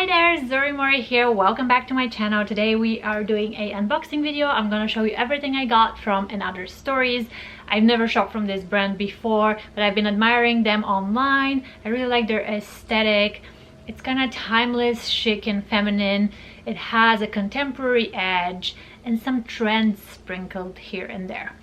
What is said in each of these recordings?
Hi there, Zorimori here. Welcome back to my channel. Today we are doing a unboxing video. I'm gonna show you everything I got from Another Stories. I've never shopped from this brand before, but I've been admiring them online. I really like their aesthetic. It's kind of timeless, chic and feminine. It has a contemporary edge and some trends sprinkled here and there.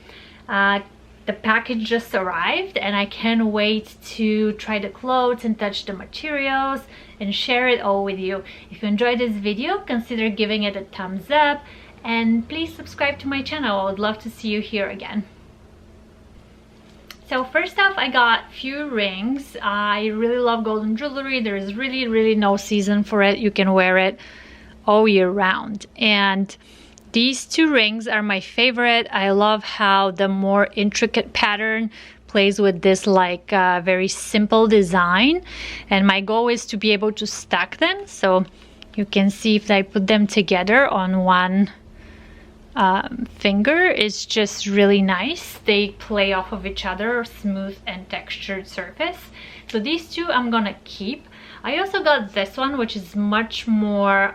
The package just arrived and I can't wait to try the clothes and touch the materials and share it all with you. If you enjoyed this video, consider giving it a thumbs up and please subscribe to my channel. I would love to see you here again. So first off, I got few rings. I really love golden jewelry. There is really no season for it. You can wear it all year round. And these two rings are my favorite. I love how the more intricate pattern plays with this like very simple design. And my goal is to be able to stack them. So you can see if I put them together on one finger, it's just really nice. They play off of each other, smooth and textured surface. So these two I'm gonna keep. I also got this one, which is much more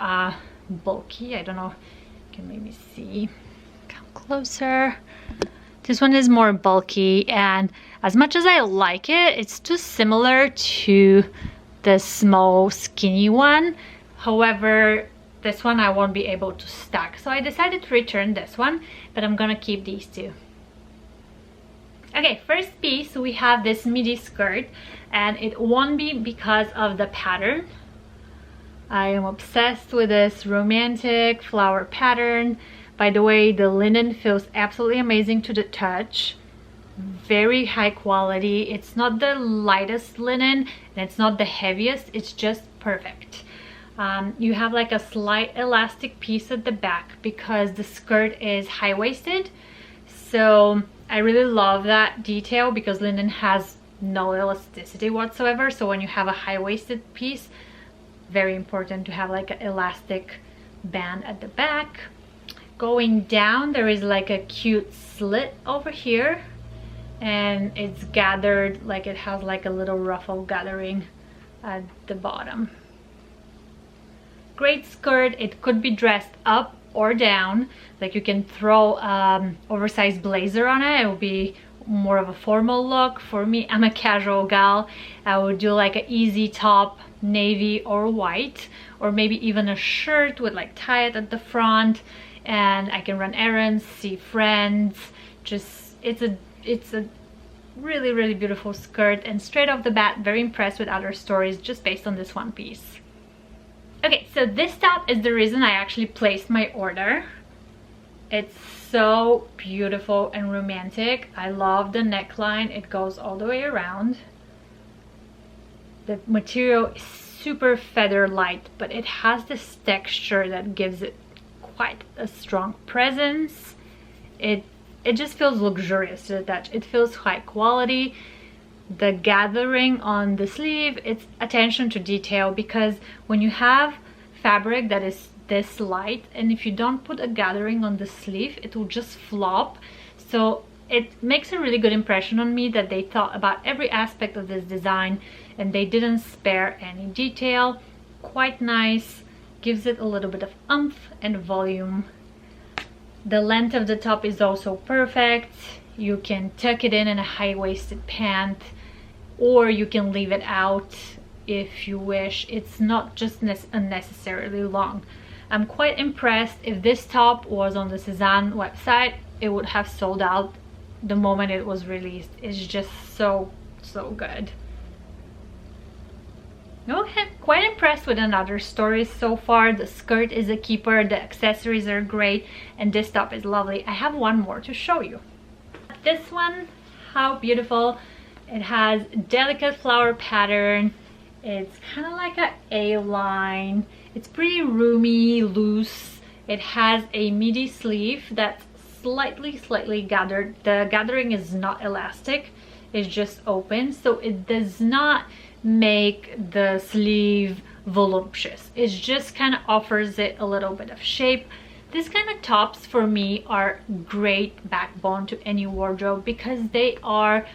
bulky. I don't know, you can maybe see, come closer. This one is more bulky, and as much as I like it, it's too similar to the small skinny one. However, this one I won't be able to stack, so I decided to return this one, but I'm gonna keep these two. Okay, first piece, we have this midi skirt, and it won't be because of the pattern. I am obsessed with this romantic flower pattern. By the way, the linen feels absolutely amazing to the touch. Very high quality. It's not the lightest linen and it's not the heaviest, it's just perfect. You have like a slight elastic piece at the back because the skirt is high-waisted. So I really love that detail because linen has no elasticity whatsoever. So when you have a high-waisted piece, very important to have like an elastic band at the back. Going down, there is like a cute slit over here and it's gathered, like it has like a little ruffle gathering at the bottom. Great skirt. It could be dressed up or down, like you can throw oversized blazer on it. It will be more of a formal look. For me, I'm a casual gal. I would do like an easy top, navy or white, or maybe even a shirt with like tie it at the front, and I can run errands, see friends. Just it's a really beautiful skirt, and straight off the bat, very impressed with Other Stories just based on this one piece. Okay, so this top is the reason I actually placed my order. It's so beautiful and romantic. I love the neckline. It goes all the way around. The material is super feather light, but it has this texture that gives it quite a strong presence. It just feels luxurious to the touch. It feels high quality. The gathering on the sleeve, it's attention to detail, because when you have fabric that is this light and if you don't put a gathering on the sleeve, it will just flop. So it makes a really good impression on me that they thought about every aspect of this design and they didn't spare any detail. Quite nice, gives it a little bit of oomph and volume. The length of the top is also perfect. You can tuck it in a high-waisted pant, or you can leave it out if you wish. It's not just unnecessarily long. I'm quite impressed. If this top was on the Sezane website, it would have sold out the moment it was released. It's just so good. Okay, quite impressed with Another Stories so far. The skirt is a keeper, the accessories are great, and this top is lovely. I have one more to show you. This one, how beautiful. It has delicate flower pattern. It's kind of like an A-line. It's pretty roomy, loose. It has a midi sleeve that's slightly gathered. The gathering is not elastic, it's just open, so it does not make the sleeve voluptuous. It just kind of offers it a little bit of shape. These kind of tops for me are great backbone to any wardrobe because they are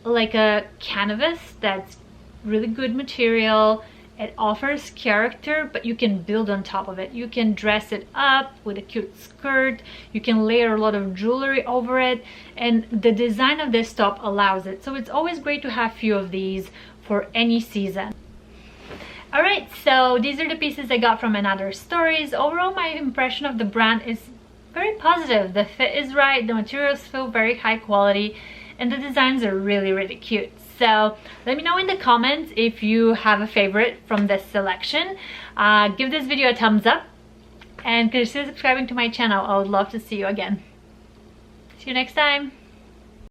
like a canvas that's really good material It offers character, but you can build on top of it. You can dress it up with a cute skirt. You can layer a lot of jewelry over it, and the design of this top allows it. So it's always great to have a few of these for any season. Alright, so these are the pieces I got from Another Stories. Overall, my impression of the brand is very positive. The fit is right, the materials feel very high quality, and the designs are really cute. So let me know in the comments if you have a favorite from this selection. Give this video a thumbs up and consider subscribing to my channel. I would love to see you again. See you next time.